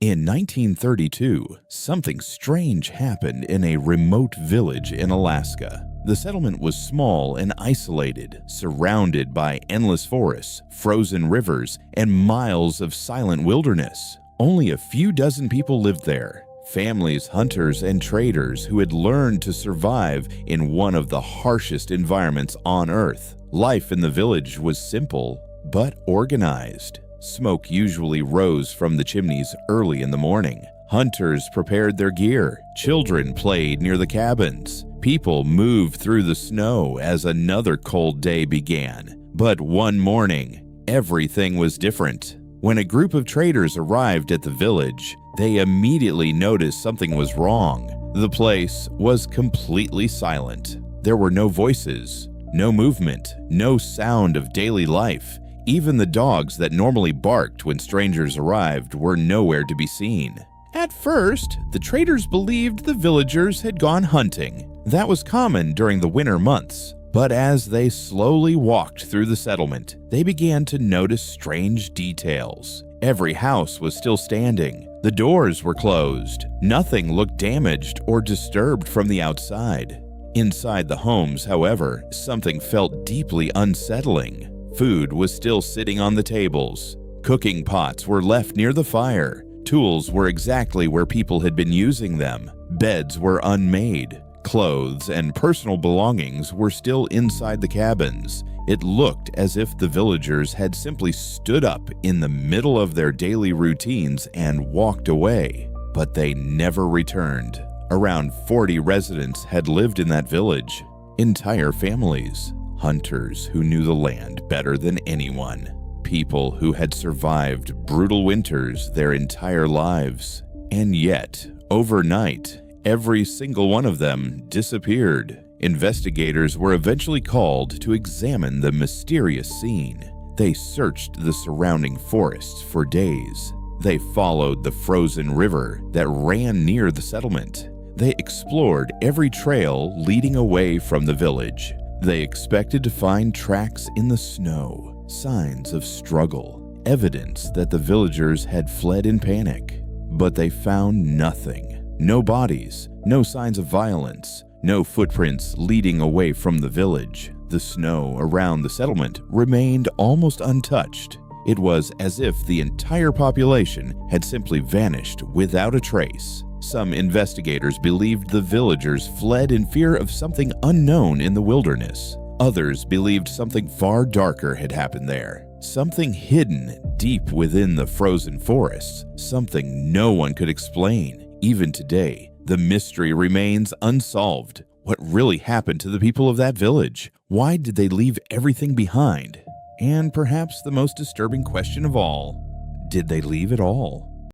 In 1932, something strange happened in a remote village in Alaska. The settlement was small and isolated, surrounded by endless forests, frozen rivers, and miles of silent wilderness. Only a few dozen people lived there. Families, hunters, and traders who had learned to survive in one of the harshest environments on Earth. Life in the village was simple, but organized. Smoke usually rose from the chimneys early in the morning. Hunters prepared their gear. Children played near the cabins. People moved through the snow as another cold day began. But one morning, everything was different. When a group of traders arrived at the village, they immediately noticed something was wrong. The place was completely silent. There were no voices, no movement, no sound of daily life. Even the dogs that normally barked when strangers arrived were nowhere to be seen. At first, the traders believed the villagers had gone hunting. That was common during the winter months. But as they slowly walked through the settlement, they began to notice strange details. Every house was still standing. The doors were closed. Nothing looked damaged or disturbed from the outside. Inside the homes, however, something felt deeply unsettling. Food was still sitting on the tables. Cooking pots were left near the fire. Tools were exactly where people had been using them. Beds were unmade. Clothes and personal belongings were still inside the cabins. It looked as if the villagers had simply stood up in the middle of their daily routines and walked away. But they never returned. Around 40 residents had lived in that village. Entire families. Hunters who knew the land better than anyone. People who had survived brutal winters their entire lives. And yet, overnight, every single one of them disappeared. Investigators were eventually called to examine the mysterious scene. They searched the surrounding forests for days. They followed the frozen river that ran near the settlement. They explored every trail leading away from the village. They expected to find tracks in the snow, signs of struggle, evidence that the villagers had fled in panic. But they found nothing. No bodies, no signs of violence, no footprints leading away from the village. The snow around the settlement remained almost untouched. It was as if the entire population had simply vanished without a trace. Some investigators believed the villagers fled in fear of something unknown in the wilderness. Others believed something far darker had happened there. Something hidden deep within the frozen forests. Something no one could explain. Even today, the mystery remains unsolved. What really happened to the people of that village? Why did they leave everything behind? And perhaps the most disturbing question of all, did they leave it all?